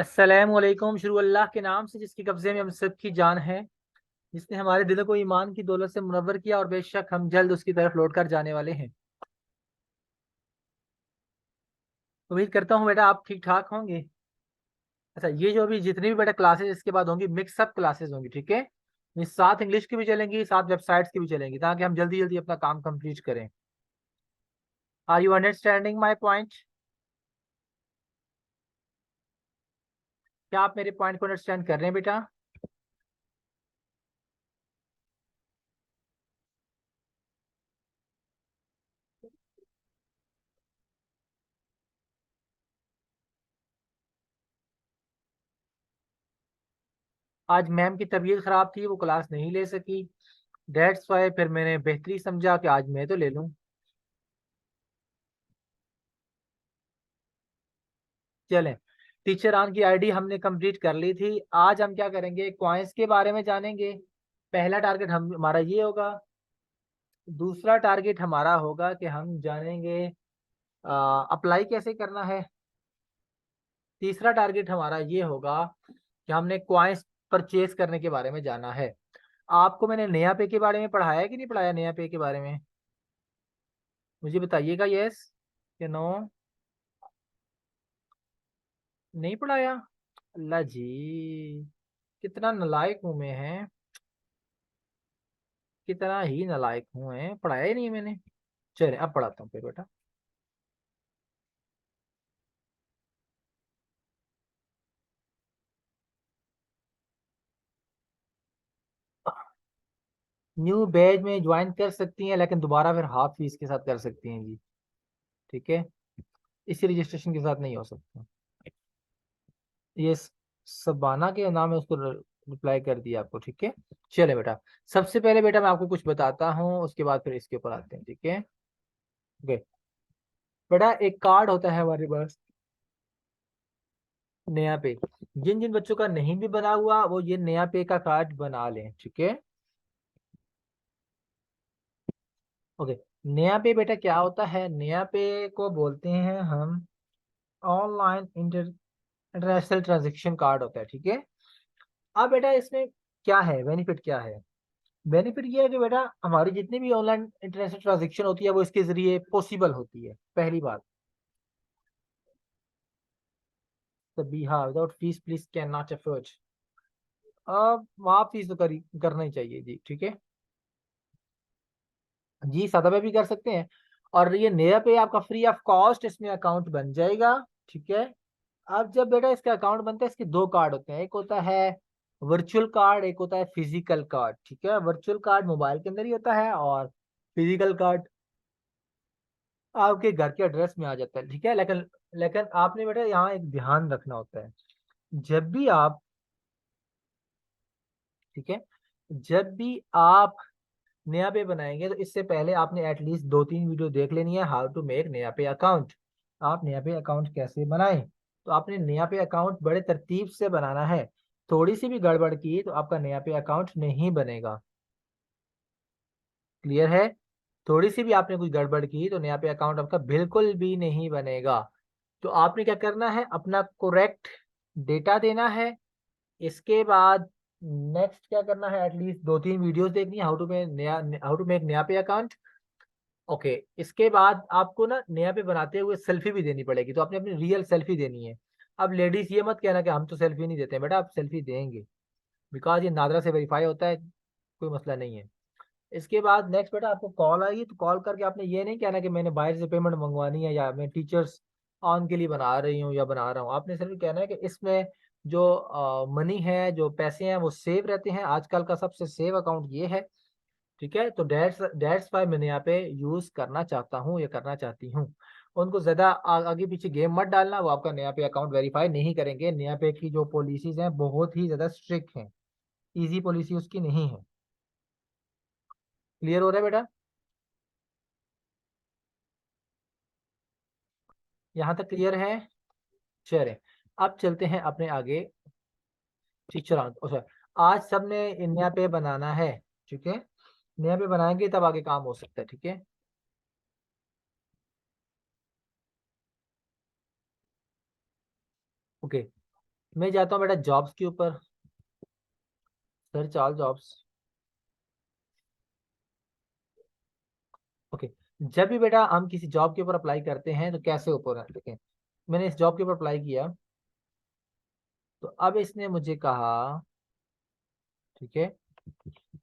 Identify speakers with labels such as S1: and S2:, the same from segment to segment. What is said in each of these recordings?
S1: अस्सलाम वालेकुम। शुरू अल्लाह के नाम से जिसके कब्जे में हम सब की जान है, जिसने हमारे दिलों को ईमान की दौलत से मुनव्वर किया और बेशक हम जल्द उसकी तरफ लौट कर जाने वाले हैं। उम्मीद करता हूँ बेटा आप ठीक ठाक होंगे। अच्छा, ये जो अभी जितनी भी बेटा क्लासेस इसके बाद होंगी मिक्सअप क्लासेस होंगी, ठीक है। ये साथ इंग्लिश की भी चलेंगी, साथ वेबसाइट्स की भी चलेंगी, ताकि हम जल्दी जल्दी अपना काम कंप्लीट करें। Are you understanding my point? क्या आप मेरे पॉइंट को अंडरस्टैंड कर रहे हैं बेटा? आज मैम की तबीयत खराब थी, वो क्लास नहीं ले सकी। दैट्स वाई फिर मैंने बेहतरी समझा कि आज मैं तो ले लूं। चलें, टीचर ऑन की आईडी हमने कंप्लीट कर ली थी। आज हम क्या करेंगे, क्वाइंस के बारे में जानेंगे। पहला टारगेट हम हमारा ये होगा। दूसरा टारगेट हमारा होगा कि हम जानेंगे अप्लाई कैसे करना है। तीसरा टारगेट हमारा ये होगा कि हमने क्वाइंस परचेज करने के बारे में जाना है। आपको मैंने नया पे के बारे में पढ़ाया है कि नहीं पढ़ाया? नया पे के बारे में मुझे बताइएगा, यस या नो। नहीं पढ़ाया? अल्लाह जी, कितना नालायक हूं मैं, है कितना ही नालायक हूँ, है पढ़ाया ही नहीं मैंने। चलिए अब पढ़ाता हूँ फिर बेटा। न्यू बैच में ज्वाइन कर सकती हैं, लेकिन दोबारा फिर हाफ फीस के साथ कर सकती हैं जी, ठीक है। इसी रजिस्ट्रेशन के साथ नहीं हो सकता। ये सबाना के नाम है, उसको रिप्लाई कर दिया आपको, ठीक है। चले बेटा, सबसे पहले बेटा मैं आपको कुछ बताता हूँ, उसके बाद फिर इसके ऊपर आते हैं, ठीक है। ओके बेटा, एक कार्ड होता है हमारे पास नया पे। जिन जिन बच्चों का नहीं भी बना हुआ वो ये नया पे का कार्ड बना लें, ठीक है। ओके, नया पे बेटा क्या होता है? नया पे को बोलते हैं हम ऑनलाइन इंटरनेशनल ट्रांजेक्शन कार्ड होता है, ठीक है। अब बेटा इसमें क्या है बेनिफिट, क्या है? बेनिफिट ये है कि बेटा हमारी जितनी भी ऑनलाइन इंटरनेशनल ट्रांजेक्शन होती है वो इसके जरिए पॉसिबल होती है, पहली बात। तभी हाँ, without fees please can not afford. अब वहाँ फीस तो करना ही चाहिए जी, ठीक है। जी सादा पे भी कर सकते हैं। और ये नया पे आपका फ्री ऑफ कॉस्ट इसमें अकाउंट बन जाएगा, ठीक है। अब जब बेटा इसका अकाउंट बनता है, इसके दो कार्ड होते हैं, एक होता है वर्चुअल कार्ड, एक होता है फिजिकल कार्ड, ठीक है। वर्चुअल कार्ड मोबाइल के अंदर ही होता है, और फिजिकल कार्ड आपके घर के एड्रेस में आ जाता है, ठीक है। लेकिन लेकिन आपने बेटा यहाँ एक ध्यान रखना होता है। जब भी आप, ठीक है, जब भी आप नया पे बनाएंगे तो इससे पहले आपने एटलीस्ट दो तीन वीडियो देख लेनी है, हाउ टू मेक नया पे अकाउंट। आप नया पे अकाउंट कैसे बनाएं, तो आपने नया पे अकाउंट बड़े तरतीब से बनाना है। थोड़ी सी भी गड़बड़ की तो आपका नया पे अकाउंट नहीं बनेगा। क्लियर है? थोड़ी सी भी आपने कुछ गड़बड़ की तो नया पे अकाउंट आपका बिल्कुल भी नहीं बनेगा। तो आपने क्या करना है, अपना करेक्ट डेटा देना है। इसके बाद नेक्स्ट क्या करना है, एटलीस्ट दो तीन वीडियोस देखनी है, हाउ टू मेक नया पे अकाउंट। ओके, इसके बाद आपको ना नया पे बनाते हुए सेल्फी भी देनी पड़ेगी, तो आपने अपनी रियल सेल्फी देनी है। अब लेडीज ये मत कहना कि हम तो सेल्फी नहीं देते हैं, बेटा आप सेल्फी देंगे, बिकॉज ये नादरा से वेरीफाई होता है, कोई मसला नहीं है। इसके बाद नेक्स्ट बेटा आपको कॉल आएगी, तो कॉल करके आपने ये नहीं कहना कि मैंने बाहर से पेमेंट मंगवानी है, या मैं टीचर्स ऑन के लिए बना रही हूँ या बना रहा हूँ। आपने सिर्फ कहना है कि इसमें जो मनी है, जो पैसे हैं वो सेव रहते हैं। आजकल का सबसे सेव अकाउंट ये है, ठीक है। तो डेट्स वाई मैंने यहाँ पे यूज करना चाहता हूँ या करना चाहती हूँ। उनको ज्यादा आगे पीछे गेम मत डालना, वो आपका नया पे अकाउंट वेरीफाई नहीं करेंगे। नया पे की जो पॉलिसीज हैं बहुत ही ज्यादा स्ट्रिक्ट हैं, इजी पॉलिसी उसकी नहीं है। क्लियर हो रहा है बेटा? यहाँ तक क्लियर है? चले, अब चलते हैं अपने आगे। टीचर अच्छा, आज सबने नया पे बनाना है, ठीक है। नया पे बनाएंगे तब आगे काम हो सकता है, ठीक है। ओके, मैं जाता हूँ बेटा जॉब्स के ऊपर, सर्च ऑल जॉब्स। ओके, जब भी बेटा हम किसी जॉब के ऊपर अप्लाई करते हैं तो कैसे ऊपर है, देखें मैंने इस जॉब के ऊपर अप्लाई किया, तो अब इसने मुझे कहा, ठीक है,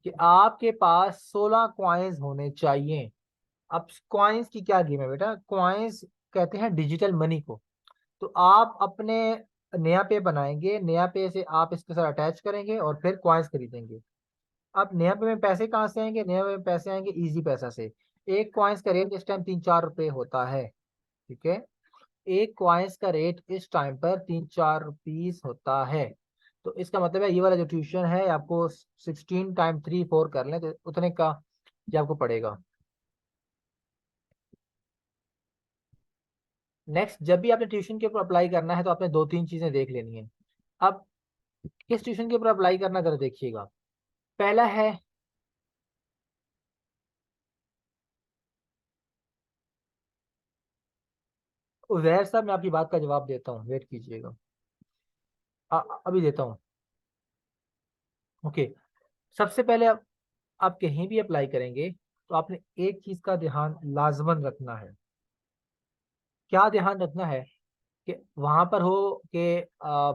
S1: कि आपके पास 16 कॉइन्स होने चाहिए। अब कॉइन्स की क्या गेम है बेटा, कॉइन्स कहते हैं डिजिटल मनी को। तो आप अपने नया पे बनाएंगे, नया पे से आप इसके साथ अटैच करेंगे और फिर कॉइन्स खरीदेंगे। अब नया पे में पैसे कहाँ से आएंगे, नया पे में पैसे आएंगे इजी पैसा से। एक कॉइन्स का रेट इस टाइम 3-4 रुपए होता है, ठीक है, एक कॉइन्स का रेट इस टाइम पर 3-4 रुपीस होता है। तो इसका मतलब है ये वाला जो ट्यूशन है आपको 16 × 3 4 कर लें तो उतने का ये आपको पड़ेगा। नेक्स्ट, जब भी आपने ट्यूशन के ऊपर अप्लाई करना है तो आपने 2-3 चीजें देख लेनी है। अब किस ट्यूशन के ऊपर अप्लाई करना जरा देखिएगा। पहला है, उजैर साहब मैं आपकी बात का जवाब देता हूँ, वेट कीजिएगा। अभी देता हूँ। ओके, सबसे पहले आप कहीं भी अप्लाई करेंगे तो आपने एक चीज का ध्यान लाजमन रखना है। क्या ध्यान रखना है, कि वहां पर हो कि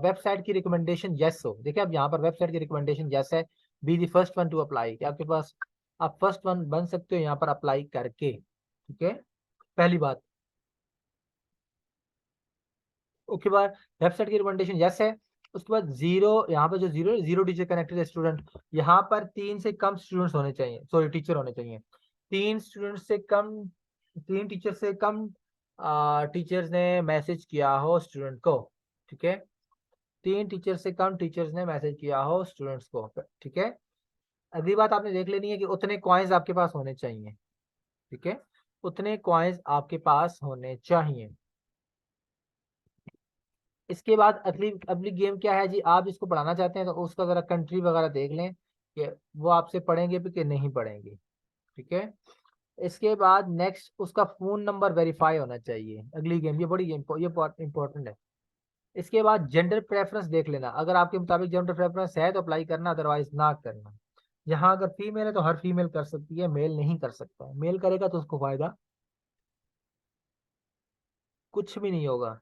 S1: वेबसाइट की रिकमेंडेशन यस हो। देखिए अब यहाँ पर वेबसाइट की रिकमेंडेशन यस है, be the first one two apply, कि आपके पास आप फर्स्ट वन बन सकते हो यहाँ पर अप्लाई करके, ठीक है, पहली बात। उसके बाद वेबसाइट की रिकमेंडेशन यस है, उसके बाद जीरो, यहाँ पर जो zero zero teacher connected student, यहाँ पर 3 से कम स्टूडेंट्स होने चाहिए, सॉरी टीचर होने चाहिए। 3 स्टूडेंट से कम, 3 टीचर से कम टीचर्स ने मैसेज किया हो स्टूडेंट को, ठीक है, 3 टीचर से कम टीचर्स ने मैसेज किया हो स्टूडेंट्स को, ठीक है। अगली बात आपने देख लेनी है कि उतने कॉइन्स आपके पास होने चाहिए, ठीक है, उतने कॉइन्स आपके पास होने चाहिए। इसके बाद अगली अगली गेम क्या है जी, आप जिसको पढ़ाना चाहते हैं तो उसका जरा कंट्री वगैरह देख लें कि वो आपसे पढ़ेंगे भी कि नहीं पढ़ेंगे, ठीक है। इसके बाद नेक्स्ट उसका फोन नंबर वेरीफाई होना चाहिए, अगली गेम ये बड़ी गेम ये बहुत इंपॉर्टेंट है। इसके बाद जेंडर प्रेफरेंस देख लेना, अगर आपके मुताबिक जेंडर प्रेफरेंस है तो अप्लाई करना, अदरवाइज ना करना। यहाँ अगर फीमेल है तो हर फीमेल कर सकती है, मेल नहीं कर सकता, मेल करेगा तो उसको फायदा कुछ भी नहीं होगा।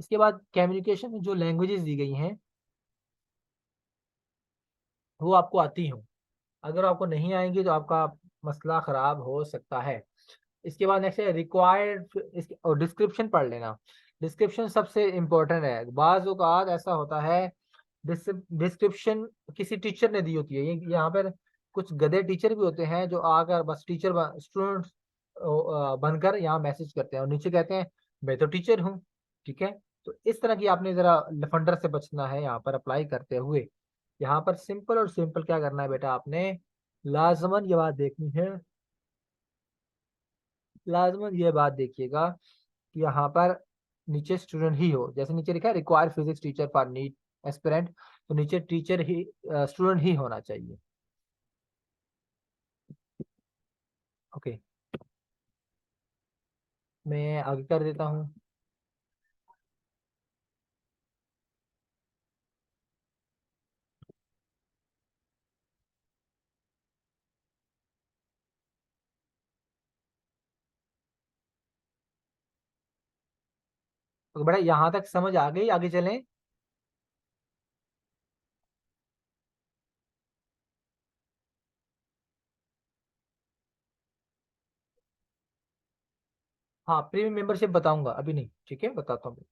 S1: इसके बाद कम्युनिकेशन में जो लैंग्वेजेस दी गई हैं वो आपको आती हो, अगर आपको नहीं आएंगी तो आपका मसला खराब हो सकता है। इसके बाद नेक्स्ट है रिक्वायर्ड, और डिस्क्रिप्शन पढ़ लेना। डिस्क्रिप्शन सबसे इम्पोर्टेंट है, बाज़ औक़ात ऐसा होता है डिस्क्रिप्शन किसी टीचर ने दी होती है, ये यहाँ पर कुछ गधे टीचर भी होते हैं जो आकर बस टीचर स्टूडेंट बनकर यहाँ मैसेज करते हैं और नीचे कहते हैं मैं तो टीचर हूँ, ठीक है। तो इस तरह की आपने जरा लफंडर से बचना है यहाँ पर अप्लाई करते हुए। यहाँ पर सिंपल और सिंपल क्या करना है बेटा, आपने लाजमन ये बात देखनी है, लाजमन ये बात देखिएगा कि यहाँ पर नीचे स्टूडेंट ही हो, जैसे नीचे लिखा है require physics teacher for NEET aspirant, तो नीचे टीचर ही स्टूडेंट ही होना चाहिए। ओके, मैं आगे कर देता हूँ। तो बेटा यहाँ तक समझ आ गई, आगे चलें। हाँ प्रीमियम मेंबरशिप बताऊंगा, अभी नहीं, ठीक है बताता हूँ।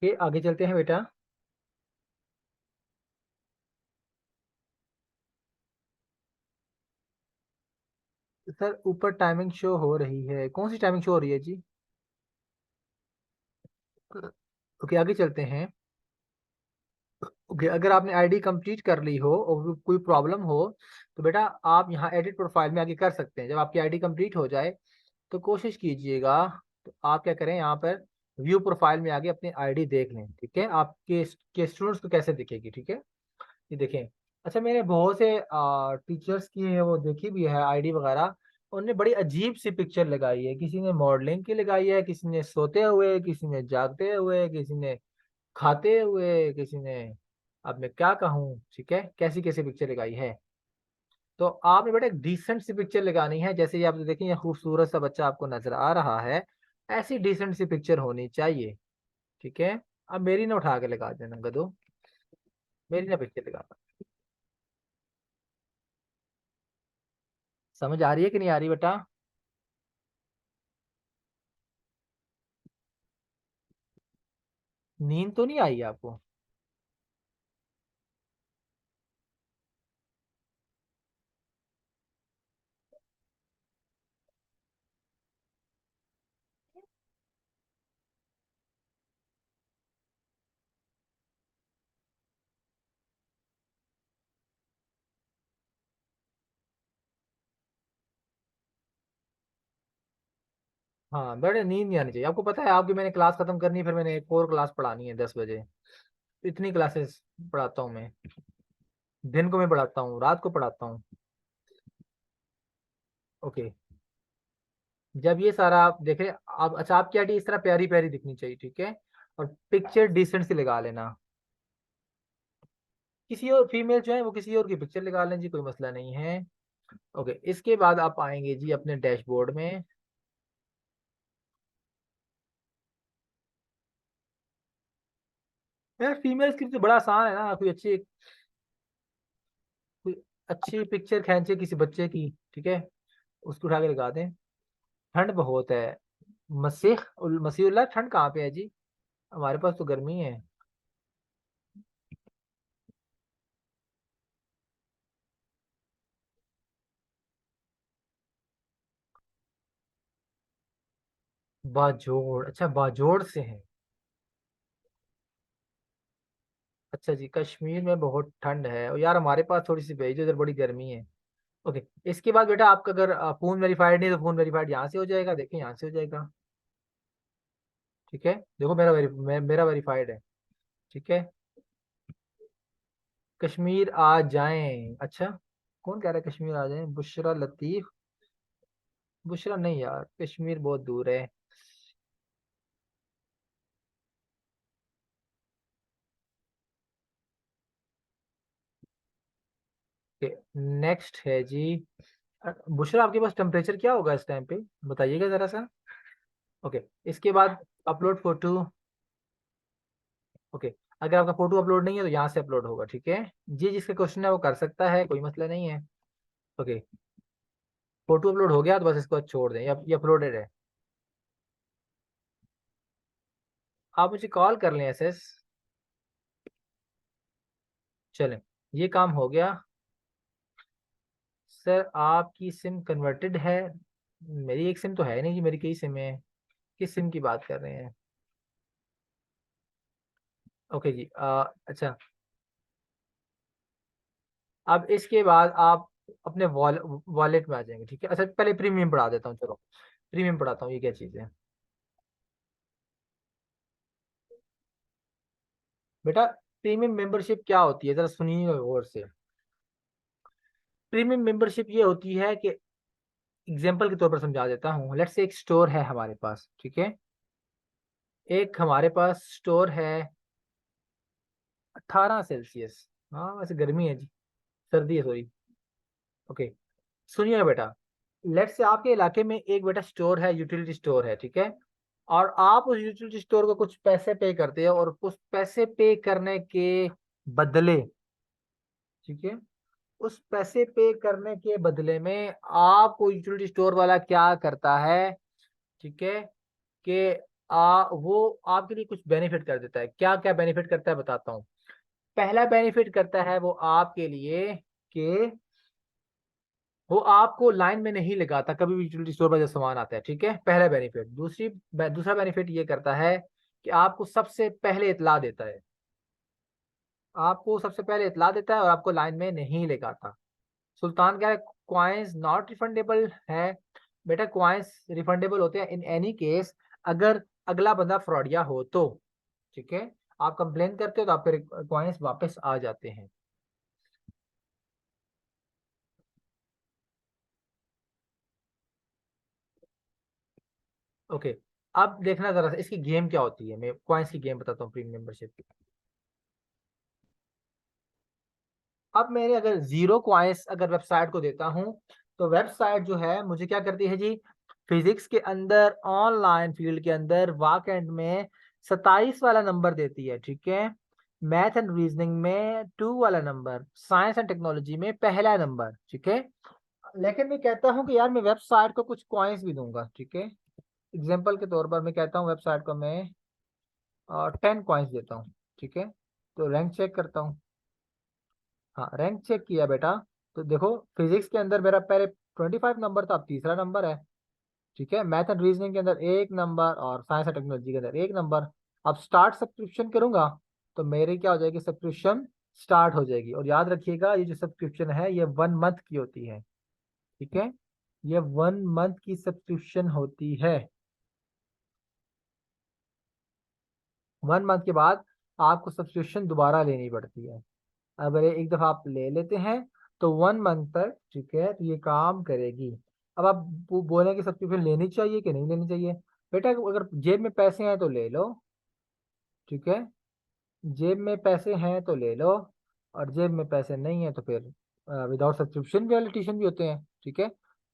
S1: ये आगे चलते हैं बेटा। सर ऊपर टाइमिंग शो हो रही है, कौन सी टाइमिंग शो हो रही है जी। ओके आगे चलते हैं। ओके, अगर आपने आईडी कंप्लीट कर ली हो और कोई प्रॉब्लम हो तो बेटा आप यहाँ एडिट प्रोफाइल में आगे कर सकते हैं। जब आपकी आईडी कंप्लीट हो जाए तो कोशिश कीजिएगा, तो आप क्या करें, यहाँ पर व्यू प्रोफाइल में आगे अपनी आईडी देख लें। ठीक है, आपके के स्टूडेंट्स को कैसे दिखेगी। ठीक है, ये देखें। अच्छा, मैंने बहुत से टीचर्स की है वो देखी भी है आईडी वगैरह, उन्होंने बड़ी अजीब सी पिक्चर लगाई है। किसी ने मॉडलिंग की लगाई है, किसी ने सोते हुए, किसी ने जागते हुए, किसी ने खाते हुए, किसी ने, अब मैं क्या कहूँ, ठीक है, कैसी कैसी पिक्चर लगाई है। तो आपने बेटा एक डिसेंट सी पिक्चर लगानी है। जैसे ये आप देखें, ये खूबसूरत सा बच्चा आपको नजर आ रहा है, ऐसी डिसेंट सी पिक्चर होनी चाहिए। ठीक है, अब मेरी ना उठा के लगा देना गधो, मेरी ना पिक्चर लगा। समझ आ रही है कि नहीं आ रही बेटा? नींद तो नहीं आई आपको? हाँ बेटा, नींद नहीं आनी चाहिए। आपको पता है आपकी मैंने क्लास खत्म करनी है, फिर मैंने एक और क्लास पढ़ानी है 10 बजे। इतनी क्लासेस पढ़ाता हूँ मैं। दिन को मैं पढ़ाता हूँ, रात को पढ़ाता हूँ। ओके, जब ये सारा आप देखें, आप अच्छा आपकी आईडी इस तरह प्यारी प्यारी दिखनी चाहिए। ठीक है, और पिक्चर डिसेंट सी लगा लेना। किसी और फीमेल जो है वो किसी और की पिक्चर लगा लें जी, कोई मसला नहीं है। ओके, इसके बाद आप आएंगे जी अपने डैशबोर्ड में। यार फीमेल्स के लिए तो बड़ा आसान है ना, कोई अच्छी पिक्चर खींचे किसी बच्चे की, ठीक है, उसको उठा के लगा दें। ठंड बहुत है। मसीहुल्लाह, ठंड कहाँ पे है जी? हमारे पास तो गर्मी है। बाजोड़, अच्छा बाजोड़ से है। अच्छा जी, कश्मीर में बहुत ठंड है और यार हमारे पास थोड़ी सी भेजो, इधर बड़ी गर्मी है। ओके, इसके बाद बेटा आपका अगर फोन वेरीफाइड नहीं, तो फोन वेरीफाइड यहाँ से हो जाएगा, देखिए यहाँ से हो जाएगा। ठीक है, देखो मेरा वेरीफाइड है। ठीक है, कश्मीर आ जाएं। अच्छा, कौन कह रहा है कश्मीर आ जाएं? बुशरा लतीफ? बुशरा नहीं यार, कश्मीर बहुत दूर है। नेक्स्ट है जी। बुशरा आपके पास टेम्परेचर क्या होगा इस टाइम पे, बताइएगा जरा सा। ओके, इसके बाद अपलोड फोटो। ओके, अगर आपका फोटो अपलोड नहीं है तो यहाँ से अपलोड होगा। ठीक है जी, जिसका क्वेश्चन है वो कर सकता है, कोई मसला नहीं है। ओके, फोटो अपलोड हो गया तो बस इसको छोड़ दें, ये अपलोडेड है। आप मुझे कॉल कर लें एसएस। चलें, ये काम हो गया। सर आपकी सिम कन्वर्टेड है? मेरी एक सिम तो है नहीं जी, मेरी कई सिम है। किस सिम की बात कर रहे हैं? ओके जी, अच्छा, अब इसके बाद आप अपने वॉलेट में आ जाएंगे। ठीक है, अच्छा पहले प्रीमियम पढ़ा देता हूँ, चलो प्रीमियम पढ़ाता हूँ, ये क्या चीज़ है बेटा। प्रीमियम मेंबरशिप क्या होती है, जरा सुनिए गौर से। प्रीमियम मेंबरशिप ये होती है कि, एग्जाम्पल के तौर पर समझा देता हूँ, लेट्स से एक स्टोर है हमारे पास। ठीक है, एक हमारे पास स्टोर है 18 सेल्सियस। हाँ वैसे गर्मी है जी, सर्दी है सॉरी। ओके, सुनिएगा बेटा, लेट से आपके इलाके में एक बेटा स्टोर है, यूटिलिटी स्टोर है। ठीक है, और आप उस यूटिलिटी स्टोर को कुछ पैसे पे करते हो, और उस पैसे पे करने के बदले, ठीक है, उस पैसे पे करने के बदले में आपको यूटिलिटी स्टोर वाला क्या करता है, ठीक है, कि वो आपके लिए कुछ बेनिफिट कर देता है। क्या क्या बेनिफिट करता है बताता हूँ। पहला बेनिफिट करता है वो आपके लिए कि वो आपको लाइन में नहीं लगाता कभी भी यूटिलिटी स्टोर पर जब सामान आता है। ठीक है, पहला बेनिफिट। दूसरा बेनिफिट ये करता है कि आपको सबसे पहले इतला देता है। आपको सबसे पहले इतला देता है और आपको लाइन में नहीं लेगाता। सुल्तान कह रहा है क्वाइंस नॉट रिफंडेबल है। बेटा क्वाइंस रिफंडेबल होते हैं इन एनी केस, अगर अगला बंदा फ्रॉडिया हो तो। ठीक है, आप कंप्लेन करते हो तो आपके क्वाइंस वापस आ जाते हैं। ओके, अब देखना जरा सा इसकी गेम क्या होती है। मैं क्वाइंस की गेम बताता हूँ प्रीमियम मेंबरशिप की। अब मैंने अगर जीरो क्वाइंस अगर वेबसाइट को देता हूँ, तो वेबसाइट जो है मुझे क्या करती है जी, फिजिक्स के अंदर ऑनलाइन फील्ड के अंदर वाक एंड में 27 वाला नंबर देती है। ठीक है, मैथ एंड रीजनिंग में 2 वाला नंबर, साइंस एंड टेक्नोलॉजी में पहला नंबर। ठीक है, लेकिन मैं कहता हूँ कि यार मैं वेबसाइट को कुछ कॉइन्स भी दूंगा। ठीक है, एग्जाम्पल के तौर पर मैं कहता हूँ वेबसाइट को मैं 10 कॉइन्स देता हूँ। ठीक है, तो रैंक चेक करता हूँ। हाँ, रैंक चेक किया बेटा, तो देखो फिजिक्स के अंदर मेरा पहले 25 नंबर था, अब तीसरा नंबर है। ठीक है, मैथ एंड रीजनिंग के अंदर एक नंबर और साइंस एंड टेक्नोलॉजी के अंदर एक नंबर। अब स्टार्ट सब्सक्रिप्शन करूंगा तो मेरी क्या हो जाएगी, सब्सक्रिप्शन स्टार्ट हो जाएगी। और याद रखिएगा ये जो सब्सक्रिप्शन है ये 1 मंथ की होती है। ठीक है, ये 1 मंथ की सब्सक्रिप्शन होती है। 1 मंथ के बाद आपको सब्सक्रिप्शन दोबारा लेनी पड़ती है। अगर एक दफा आप ले लेते हैं तो 1 मंथ तक, ठीक है, तो ये काम करेगी। अब आप बोले कि सब्सक्रिप्शन लेनी चाहिए कि नहीं लेनी चाहिए। बेटा अगर जेब में पैसे हैं तो ले लो। ठीक है, जेब में पैसे हैं तो ले लो, और जेब में पैसे नहीं है तो फिर विदाउट सब्सक्रिप्शन भी वाले ट्यूशन भी होते हैं। ठीक है,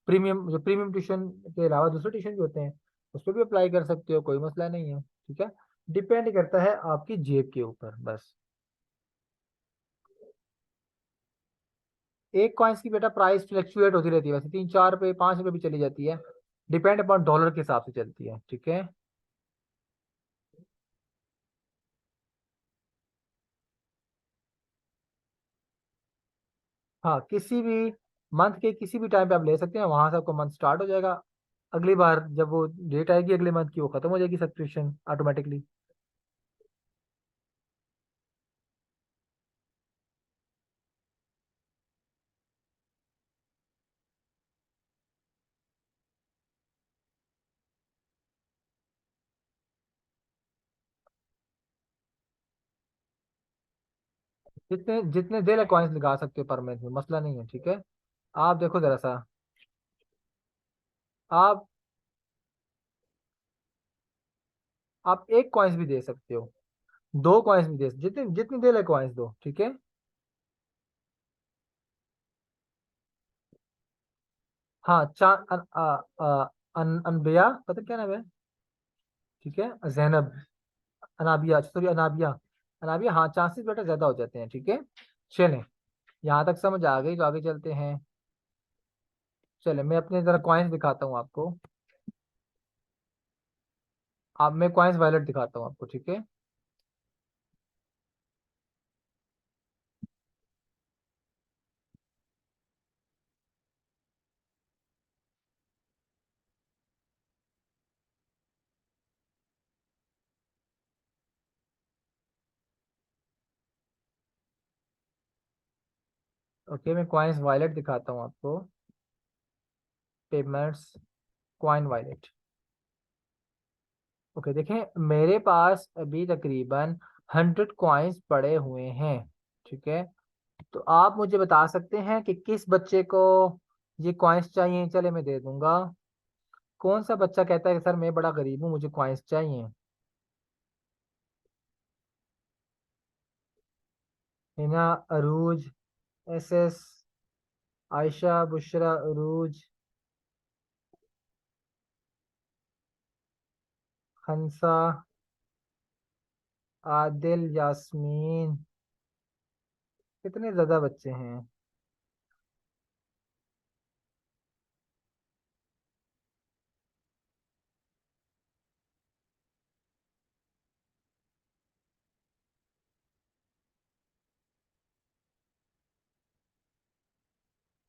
S1: प्रीमियम जो प्रीमियम ट्यूशन के अलावा दूसरे ट्यूशन भी होते हैं, उस पर भी अप्लाई कर सकते हो, कोई मसला नहीं है। ठीक है, डिपेंड करता है आपकी जेब के ऊपर बस। एक कॉइन्स की बेटा प्राइस फ्लक्चुएट होती रहती है, वैसे 3 4 रुपये 5 रुपये भी चली जाती है, डिपेंड अपॉन डॉलर के हिसाब से चलती है। ठीक है, हाँ किसी भी मंथ के किसी भी टाइम पे आप ले सकते हैं, वहां से आपको मंथ स्टार्ट हो जाएगा। अगली बार जब वो डेट आएगी अगले मंथ की, वो खत्म हो जाएगी सब्सक्रिप्शन ऑटोमेटिकली। जितने जितने देर कॉइन्स लगा सकते हो पर मंथ में, मसला नहीं है। ठीक है, आप देखो जरा सा, आप आप एक कॉइन्स भी दे सकते हो, 2 कॉइन्स भी दे, जितनी जितनी देर कॉइन्स दो। ठीक है, हाँ अनबिया, पता क्या नाम है। ठीक है, जैनब, अनाबिया, सॉरी अनाबिया, अनाबिया, हाँ चांसेस बेटा ज्यादा हो जाते हैं। ठीक है, चलें, यहाँ तक समझ आ गई तो आगे चलते हैं। चले मैं अपने जरा कॉइन्स दिखाता हूँ आपको। आप मैं कॉइन्स वॉलेट दिखाता हूँ आपको। ठीक है, ओके, मैं कॉइन्स वॉलेट दिखाता हूँ आपको। Payments, coin wallet. ओके, देखें मेरे पास अभी तकरीबन 100 कॉइन्स पड़े हुए हैं। ठीक है, तो आप मुझे बता सकते हैं कि किस बच्चे को ये कॉइन्स चाहिए। चले मैं दे दूंगा। कौन सा बच्चा कहता है कि सर मैं बड़ा गरीब हूँ मुझे कॉइन्स चाहिए। हिना, अरूज, एस एस, आयशा, बुशरा, अरूज, हंसा, आदिल, यास्मीन, कितने ज्यादा बच्चे हैं।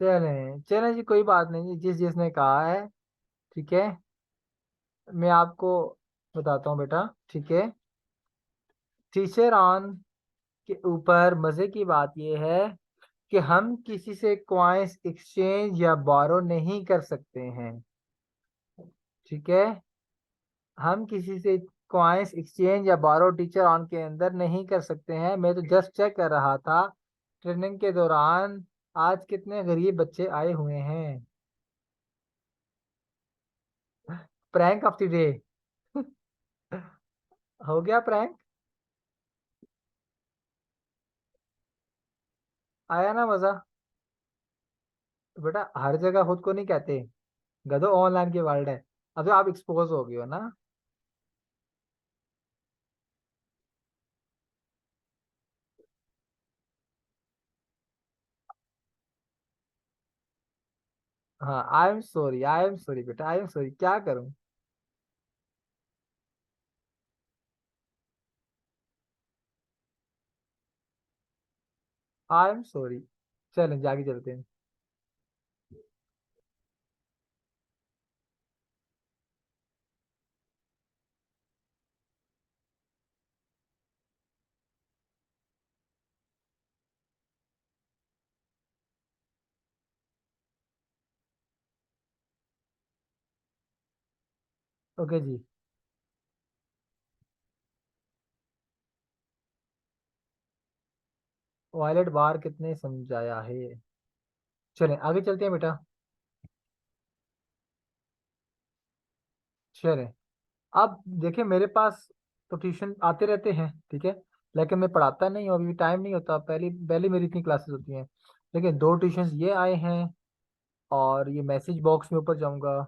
S1: चलें चलें जी, कोई बात नहीं जी, जिस जिसने कहा है। ठीक है, मैं आपको बताता हूँ बेटा। ठीक है, टीचर ऑन के ऊपर मजे की बात यह है कि हम किसी से कॉइन्स एक्सचेंज या बोरो नहीं कर सकते हैं। ठीक है, हम किसी से कॉइन्स एक्सचेंज या बोरो टीचर ऑन के अंदर नहीं कर सकते हैं। मैं तो जस्ट चेक कर रहा था ट्रेनिंग के दौरान आज कितने गरीब बच्चे आए हुए हैं। Prank of the day. हो गया प्रैंक। आया ना मजा। तो बेटा हर जगह खुद को नहीं कहते, गधो ऑनलाइन की वर्ल्ड है। अब तो आप एक्सपोज हो गए हो ना। हाँ, आई एम सॉरी बेटा, आई एम सॉरी, क्या करूं। I am sorry. चलें जाके चलते हैं। ओके जी। वॉयलेट बार कितने समझाया है। चलें आगे चलते हैं बेटा। चलें। अब देखिए मेरे पास तो ट्यूशन आते रहते हैं, ठीक है, लेकिन मैं पढ़ाता नहीं हूँ, अभी टाइम नहीं होता। पहली पहली मेरी इतनी क्लासेस होती हैं, लेकिन दो ट्यूशन ये आए हैं और ये मैसेज बॉक्स में ऊपर जाऊंगा।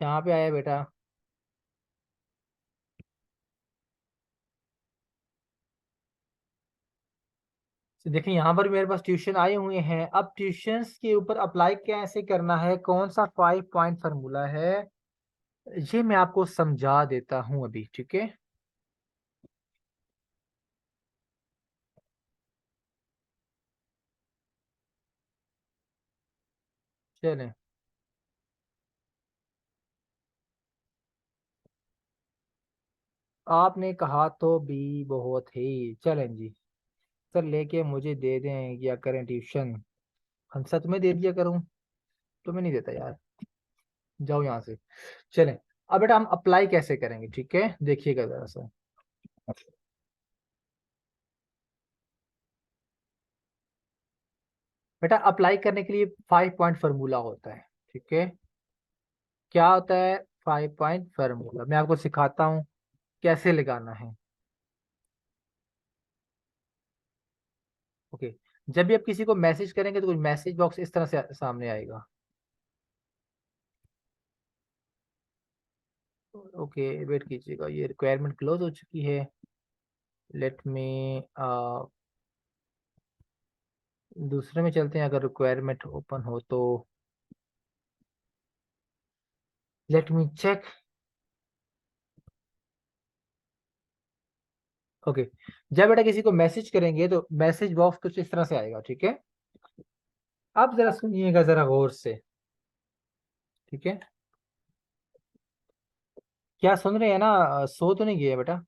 S1: यहाँ पे आया बेटा। तो देखिए यहाँ पर मेरे पास ट्यूशन आए हुए हैं। अब ट्यूशंस के ऊपर अप्लाई कैसे करना है, कौन सा 5 पॉइंट फार्मूला है, ये मैं आपको समझा देता हूँ अभी, ठीक है। चलें। आपने कहा तो भी बहुत ही, चलें जी। सर लेके मुझे दे दें या करें ट्यूशन। हम सच में दे दिया करूँ, तुम्हें नहीं देता यार, जाओ यहाँ से। चलें। अब बेटा हम अप्लाई कैसे करेंगे, ठीक है, देखिएगा जरा सा। बेटा अप्लाई करने के लिए 5 पॉइंट फार्मूला होता है, ठीक है। क्या होता है 5 पॉइंट फार्मूला, मैं आपको सिखाता हूँ कैसे लगाना है। ओके। जब भी आप किसी को मैसेज करेंगे तो कुछ मैसेज बॉक्स इस तरह से सामने आएगा। ओके, वेट कीजिएगा, ये रिक्वायरमेंट क्लोज हो चुकी है। लेट मी दूसरे में चलते हैं, अगर रिक्वायरमेंट ओपन हो तो। Let me check. ओके। जब बेटा किसी को मैसेज करेंगे तो मैसेज बॉक्स कुछ इस तरह से आएगा, ठीक है। अब जरा सुनिएगा जरा गौर से, ठीक है। क्या सुन रहे हैं ना, सो तो नहीं गए बेटा।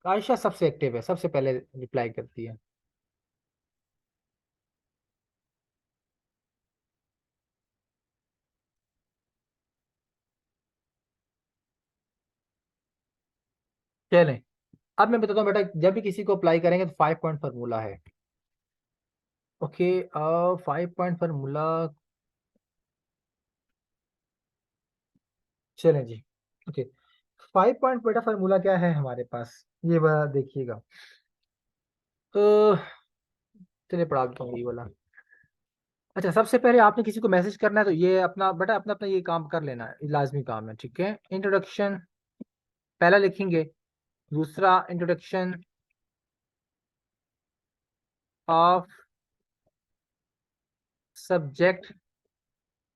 S1: आयशा सबसे एक्टिव है, सबसे पहले रिप्लाई करती है। चलें। अब मैं बताता हूँ बेटा, जब भी किसी को अप्लाई करेंगे तो 5 पॉइंट फार्मूला है। ओके। 5 point formula. चलें जी। ओके। 5 पॉइंट बेटा फार्मूला क्या है हमारे पास, ये बड़ा देखिएगा। तो चलिए पढ़ा देता हूँ ये वाला। अच्छा, सबसे पहले आपने किसी को मैसेज करना है तो ये अपना बेटा अपना अपना ये काम कर लेना है, ये लाजमी काम है, ठीक है। इंट्रोडक्शन पहला लिखेंगे, दूसरा इंट्रोडक्शन, ऑफ सब्जेक्ट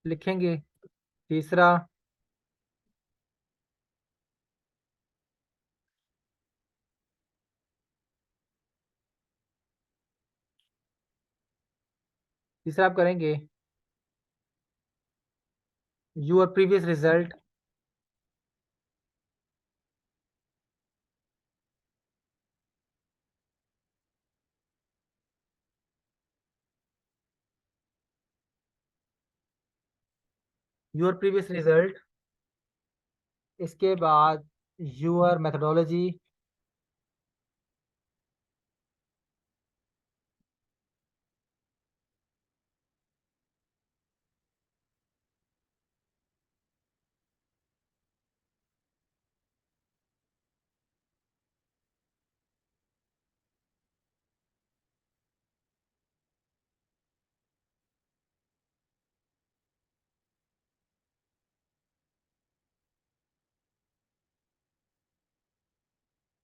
S1: लिखेंगे। तीसरा, आप करेंगे योर प्रीवियस रिजल्ट इसके बाद योर मेथोडोलॉजी,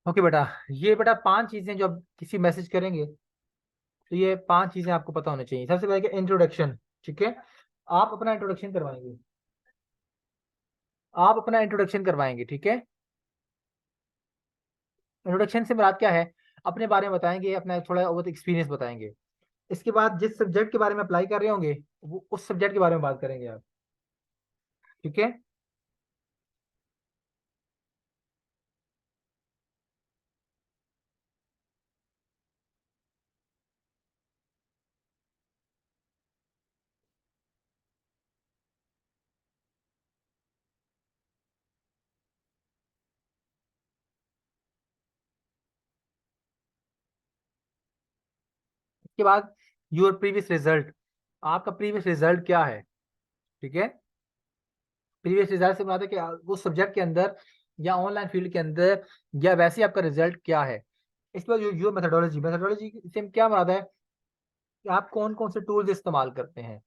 S1: ओके बेटा। ये बेटा 5 चीजें जो आप किसी मैसेज करेंगे तो ये 5 चीजें आपको पता होनी चाहिए। सबसे पहले इंट्रोडक्शन, ठीक है। आप अपना इंट्रोडक्शन करवाएंगे, ठीक है। इंट्रोडक्शन से मुराद क्या है, अपने बारे में बताएंगे, अपना थोड़ा बहुत एक्सपीरियंस बताएंगे। इसके बाद जिस सब्जेक्ट के बारे में अप्लाई कर रहे होंगे वो उस सब्जेक्ट के बारे में बात करेंगे आप, ठीक है। इसके बाद योर प्रीवियस रिजल्ट, आपका प्रीवियस रिजल्ट क्या है, ठीक है। प्रीवियस रिजल्ट से मुराद है कि उस सब्जेक्ट के अंदर या ऑनलाइन फील्ड के अंदर या वैसे आपका रिजल्ट क्या है। इसके बाद योर मेथोडोलॉजी, से क्या मुराद है कि आप कौन कौन से टूल्स इस्तेमाल करते हैं,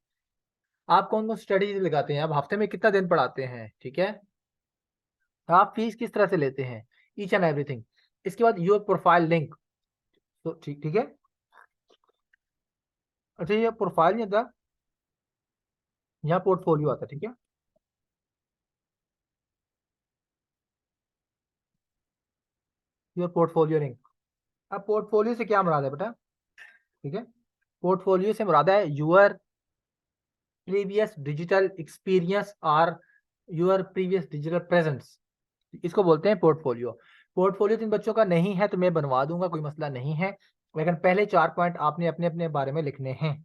S1: आप कौन कौन स्ट्रेटेजी लगाते हैं, आप हफ्ते में कितना दिन पढ़ाते हैं, ठीक है। आप फीस किस तरह से लेते हैं, ईच एंड एवरीथिंग। इसके बाद योर प्रोफाइल लिंक, तो ठीक ठीक है। अच्छा, ये प्रोफाइल नहीं आता, यहाँ पोर्टफोलियो आता है, ठीक है। Your portfolio link. अब पोर्टफोलियो से क्या मुराद है बेटा, ठीक है। पोर्टफोलियो से मुराद है यूर प्रीवियस डिजिटल एक्सपीरियंस और यूर प्रीवियस डिजिटल प्रेजेंस, इसको बोलते हैं पोर्टफोलियो। पोर्टफोलियो जिन बच्चों का नहीं है तो मैं बनवा दूंगा, कोई मसला नहीं है, लेकिन पहले 4 पॉइंट आपने अपने अपने बारे में लिखने हैं।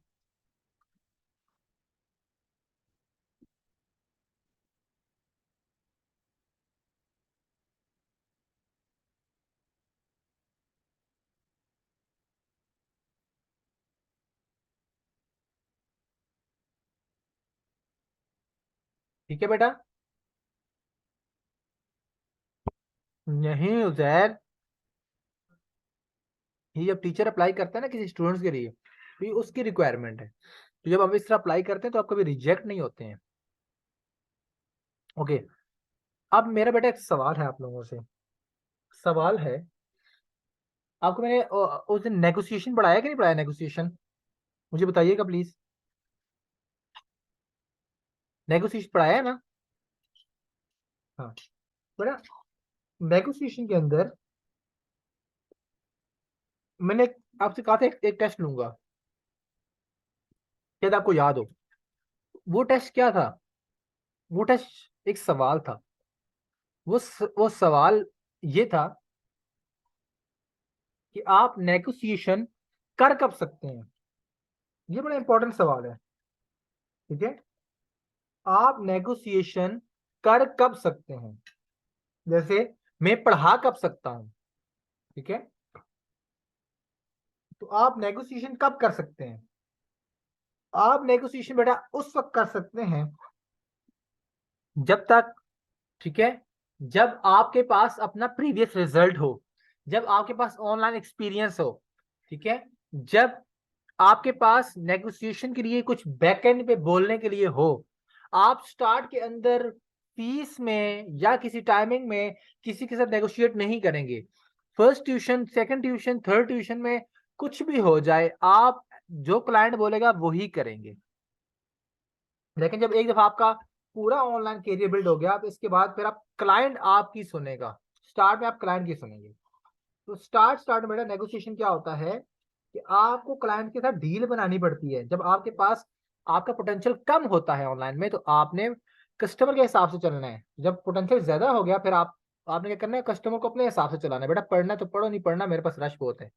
S1: ठीक है बेटा। नहीं उजैर, ये जब टीचर अप्लाई करता है ना किसी स्टूडेंट्स के लिए तो ये उसकी रिक्वायरमेंट है, तो जब हम इस तरह अप्लाई करते हैं तो आप कभी रिजेक्ट नहीं होते हैं। ओके। अब मेरा बेटा एक सवाल है आप लोगों से, सवाल है आपको, मैंने उस दिन नेगोशिएशन पढ़ाया कि नहीं पढ़ाया, नेगोशिएशन मुझे बताइएगा प्लीज। नेगोशिएशन पढ़ाया है ना। हाँ बेटा, नेगोशिएशन के अंदर मैंने आपसे कहा था एक टेस्ट लूंगा, शायद आपको याद हो। वो टेस्ट क्या था, वो टेस्ट एक सवाल था। वो सवाल ये था कि आप नेगोशिएशन कर कब सकते हैं। ये बड़ा इंपॉर्टेंट सवाल है, ठीक है। आप नेगोशिएशन कर कब सकते हैं, जैसे मैं पढ़ा कब सकता हूं, ठीक है। तो आप नेगोशिएशन कब कर सकते हैं, आप नेगोशिएशन बेटा उस वक्त कर सकते हैं जब तक, ठीक है, जब आपके पास अपना प्रीवियस रिजल्ट हो, जब आपके पास ऑनलाइन एक्सपीरियंस हो, ठीक है, जब आपके पास नेगोशिएशन के लिए कुछ बैकएंड पे बोलने के लिए हो। आप स्टार्ट के अंदर फीस में या किसी टाइमिंग में किसी के साथ नेगोशिएट नहीं करेंगे। First tuition, second tuition, third tuition में कुछ भी हो जाए, आप जो क्लाइंट बोलेगा वही करेंगे। लेकिन जब एक दफा आपका पूरा ऑनलाइन करियर बिल्ड हो गया, आप इसके बाद फिर आप क्लाइंट आपकी सुनेगा। स्टार्ट में आप क्लाइंट की सुनेंगे। तो स्टार्ट स्टार्ट में बेटा नेगोशिएशन क्या होता है कि आपको क्लाइंट के साथ डील बनानी पड़ती है। जब आपके पास आपका पोटेंशियल कम होता है ऑनलाइन में, तो आपने कस्टमर के हिसाब से चलना है। जब पोटेंशियल ज्यादा हो गया, फिर आपने क्या करना है, कस्टमर को अपने हिसाब से चलाना है। बेटा पढ़ना है तो पढ़ो, नहीं पढ़ना मेरे पास रश बहुत है।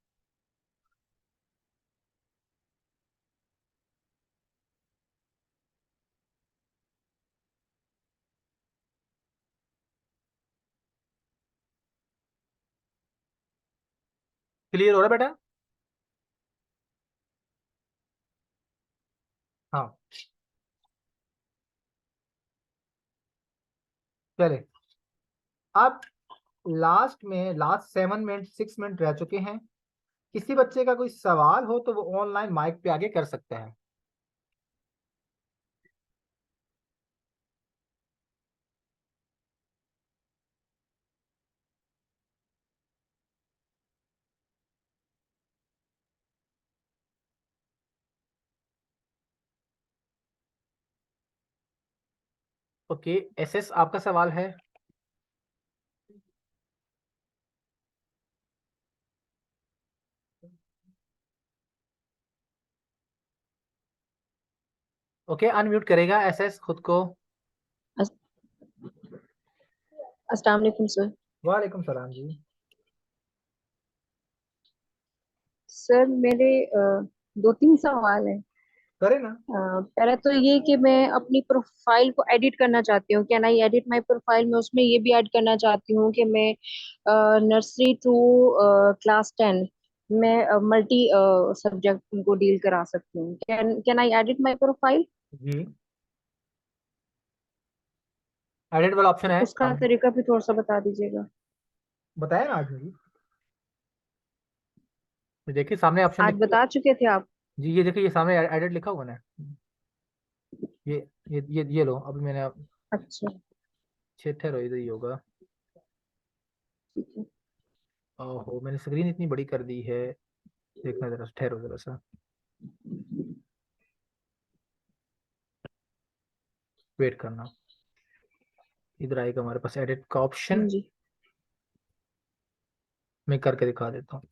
S1: क्लियर हो रहा है बेटा? हाँ, चले। अब लास्ट 7 मिनट 6 मिनट रह चुके हैं। किसी बच्चे का कोई सवाल हो तो वो ऑनलाइन माइक पे आगे कर सकते हैं। ओके, एसएस आपका सवाल है? ओके, अनम्यूट करेगा एसएस खुद को।
S2: अस- अस्सलाम वालेकुम सर।
S1: वालेकुम सलाम जी।
S2: सर मेरे दो तीन सवाल हैं।
S1: करे ना।
S2: पहला तो ये कि मैं अपनी प्रोफाइल को एडिट करना चाहती हूँ। Can I edit my profile? में उसमें ये भी ऐड करना चाहती हूँ कि मैं नर्सरी टू क्लास 10 मैं मल्टी सब्जेक्ट उनको डील करा सकती हूँ। Can can I edit my profile?
S1: जी, एडिट वाला ऑप्शन है
S2: उसका
S1: सामने।
S2: तरीका भी थोड़ा सा बता दीजिएगा।
S1: बताया ना आज जी। ये देखिए सामने ऑप्शन
S2: आज
S1: लिखा हुआ
S2: बता चुके थे आप।
S1: जी। ये देखिए, ये सामने एडिट लिखा हुआ ना। ये ये लो, अभी मैंने
S2: अच्छा,
S1: छेठर हो इधर ही होगा।
S2: ठीक है।
S1: ओहो, मैंने स्क्रीन इतनी बड़ी कर दी है। देखना जरा, ठहरो जरा सा, वेट करना। इधर आएगा हमारे पास एडिट का
S2: हाँ
S1: ऑप्शन।
S2: जी।
S1: मैं करके दिखा देता हूँ।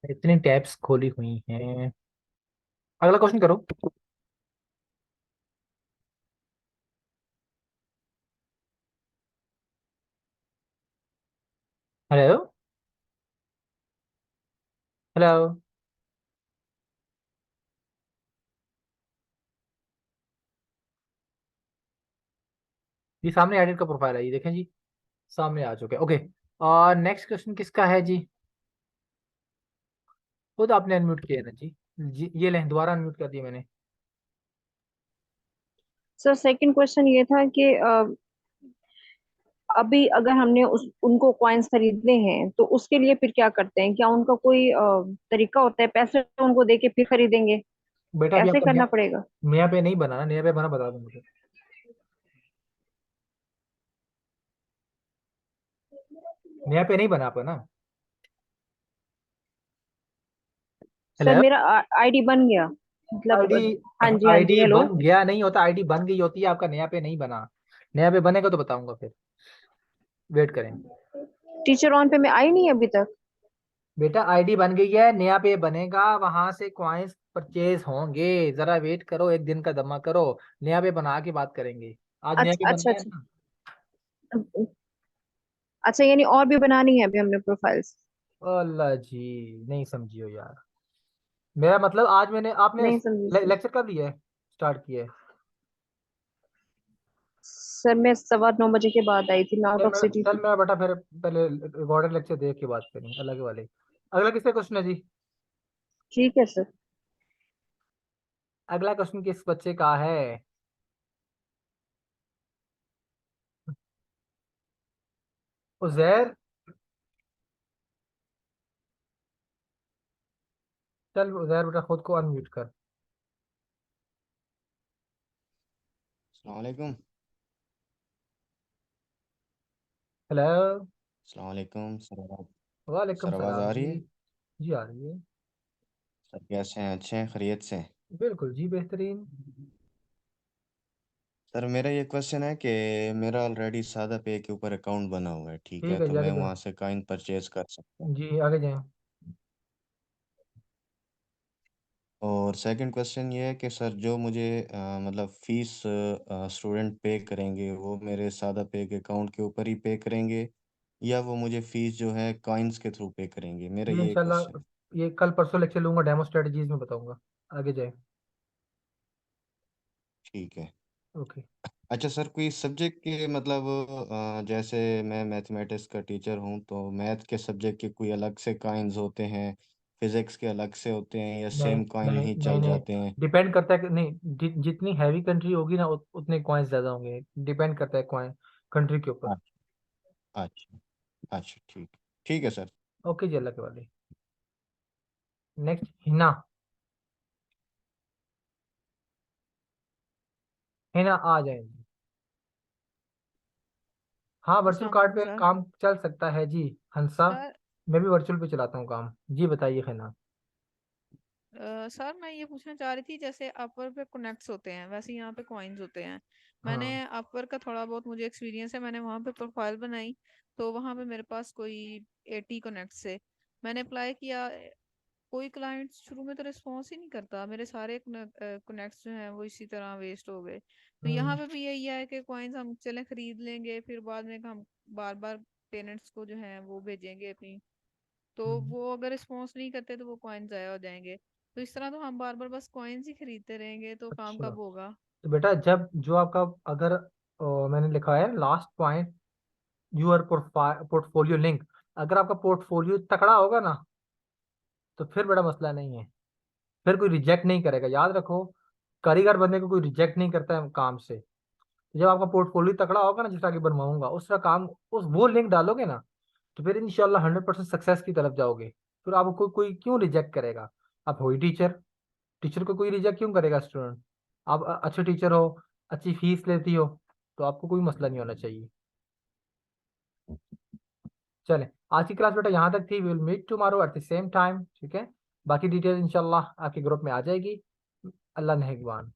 S1: इतनी टैब्स खोली हुई हैं। अगला क्वेश्चन करो। Hello, hello. ये सामने एडिट का प्रोफाइल है, ये देखें जी, सामने आ चुके। ओके, और नेक्स्ट क्वेश्चन किसका है जी? खुद आपने अनम्यूट किया है ना जी, ये लें, दोबारा अनम्यूट कर दिया मैंने।
S2: सर सेकंड क्वेश्चन ये था कि अभी अगर हमने उनको कॉइन्स खरीदने हैं तो उसके लिए फिर क्या करते हैं? क्या उनका कोई तरीका होता है? पैसे उनको दे के फिर खरीदेंगे?
S1: बेटा अभी
S2: ऐसे
S1: आपका नया
S2: करना पड़ेगा?
S1: नया पे नहीं बना ना, नया पे बना बता दो मुझे। नया पे नहीं बना आपका ना?
S2: Sir
S1: hello.
S2: मेरा आईडी बन गया, मतलब
S1: आईडी,
S2: हाँ जी हाँ जी,
S1: आईडी
S2: हेलो।
S1: बन गया नहीं होता, आईडी बन गई होती है। आपका नया पे नहीं बना। नया पे बनेगा तो बताऊंगा फिर, वेट करें।
S2: टीचर ऑन पे मैं आई नहीं अभी तक।
S1: बेटा आईडी बन गई है, नया पे बनेगा, वहां से कॉइन्स परचेज होंगे। जरा वेट करो, एक दिन का दमा करो। नया पे बना के बात करेंगे। आज नया पे
S2: अच्छा
S1: बनना
S2: अच्छा
S1: है
S2: अच्छा।
S1: ना।
S2: अच्छा, यानी और भी बनानी है अभी हमने प्रोफाइल्स?
S1: अल्लाह जी, नहीं समझियो यार। मेरा मतलब आज मैंने आपने
S2: नहीं समझी सर।
S1: लेक्चर कब लिया है, स्टार्ट किया है?
S2: सर मैं 9:15 के बाद आई थी, मैं आउट ऑफ सिटी
S1: चल
S2: थी।
S1: मेरा बेटा, फिर पहले रिकॉर्डेड लेक्चर देख के बात करेंगे अलग वाले। अगला किसका क्वेश्चन है जी?
S2: ठीक है सर।
S1: अगला क्वेश्चन किस बच्चे का है? उजैर। चल उजैर बेटा, खुद को अनम्यूट कर।
S3: अस्सलाम वालेकुम।
S1: हेलो।
S3: अस्सलाम वालेकुम सर।
S1: वालेकुम
S3: सर आवाज़
S1: सलाम
S3: आ रही
S1: जी।
S3: है?
S1: जी आ रही है।
S3: सर कैसे हैं? अच्छे हैं, खैरियत से?
S1: बिल्कुल जी, बेहतरीन।
S3: सर मेरा ये क्वेश्चन है कि मेरा ऑलरेडी सादा पे के ऊपर अकाउंट बना हुआ है, ठीक है,
S1: ठीक है
S3: तो
S1: जी, आगे
S3: मैं
S1: जाए।
S3: वहाँ से कॉइन परचेज कर सकता हूँ।
S1: जी आगे जाए।
S3: और सेकंड क्वेश्चन ये है कि सर जो मुझे मतलब फीस स्टूडेंट पे करेंगे वो मेरे सादा पे के अकाउंट के ऊपर ही पे करेंगे, या वो मुझे फीस जो है कॉइन्स के थ्रू पे करेंगे? मेरा
S1: ये
S3: ये क्वेश्चन
S1: इंशाल्लाह
S3: है।
S1: ये कल परसों लेक्चर लूंगा, डेमो स्ट्रेटजीज में बताऊंगा। आगे जाए।
S3: ठीक है।
S1: ओके।
S3: अच्छा सर, कोई सब्जेक्ट के मतलब जैसे मैं मैथमेटिक्स का टीचर हूँ तो मैथ के सब्जेक्ट के कोई अलग से कॉइन्स होते हैं, फिजिक्स के अलग से होते हैं, या
S1: नहीं
S3: सेम कॉइन
S1: नहीं
S3: ही
S1: नहीं
S3: चल
S1: नहीं,
S3: जाते हैं?
S1: डिपेंड करता है कि नहीं, जितनी हैवी कंट्री होगी ना उतने कॉइन्स ज्यादा होंगे। डिपेंड करता है कॉइन कंट्री के ऊपर।
S3: अच्छा। अच्छा। अच्छा ठीक। ठीक है सर।
S1: ओके जी, अल्लाह के वाले। नेक्स्ट हिना। हिना आ जाएंगे। हाँ, वर्चुअल
S4: अस्सलाम
S1: कार्ड
S4: वालेकुम
S1: पे
S4: सर।
S1: काम चल सकता है जी। हंसा।
S4: सर
S1: मैं भी वर्चुअल पे चलाता हूँ काम जी, बताइए हिना।
S4: सर मैं ये पूछना चाह रही थी, जैसे अपवर पे कनेक्ट्स होते हैं वैसे यहाँ पे कॉइन्स होते हैं। मैंने
S1: हाँ।
S4: अपवर का थोड़ा बहुत मुझे एक्सपीरियंस है, मैंने वहाँ पे प्रोफाइल बनाई तो वहाँ पे मेरे पास कोई 80 कनेक्ट्स से मैंने अप्लाई किया। कोई क्लाइंट शुरू में तो रिस्पॉन्स ही नहीं करता, मेरे सारे कनेक्ट्स जो हैं वो इसी तरह वेस्ट हो गए। तो यहाँ
S1: हम्म।
S4: पे भी यही है कि कॉइन्स हम चले खरीद लेंगे, फिर बाद में हम बार बार पेरेंट्स को जो है वो भेजेंगे अपनी, तो
S1: हम्म।
S4: वो अगर रिस्पॉन्स नहीं करते तो वो कॉइन जाया हो जाएंगे। तो इस तरह तो हम बार बार बस कॉइन्स ही खरीदते रहेंगे तो काम
S1: अच्छा,
S4: कब होगा?
S1: तो बेटा जब जो आपका, अगर मैंने लिखा है last point, your portfolio link, अगर आपका पोर्टफोलियो तकड़ा होगा ना, तो फिर बड़ा मसला नहीं है। फिर कोई रिजेक्ट नहीं करेगा, याद रखो। कारीगर बनने को कोई रिजेक्ट नहीं करता है काम से। जब आपका पोर्टफोलियो तकड़ा होगा ना, जिस तरह की बनवाऊंगा उस तरह काम, उस वो लिंक डालोगे ना, तो फिर इंशाल्लाह 100% सक्सेस की तरफ जाओगे। फिर आपको कोई क्यों रिजेक्ट करेगा? आप हो ही टीचर। टीचर को कोई रिजेक्ट क्यों करेगा स्टूडेंट? आप अच्छे टीचर हो, अच्छी फीस लेती हो, तो आपको कोई मसला नहीं होना चाहिए। चले, आज की क्लास बेटा यहाँ तक थी। Will meet tomorrow at the same time, ठीक है? बाकी डिटेल इंशाल्लाह आपके ग्रुप में आ जाएगी। अल्लाह नेगवान।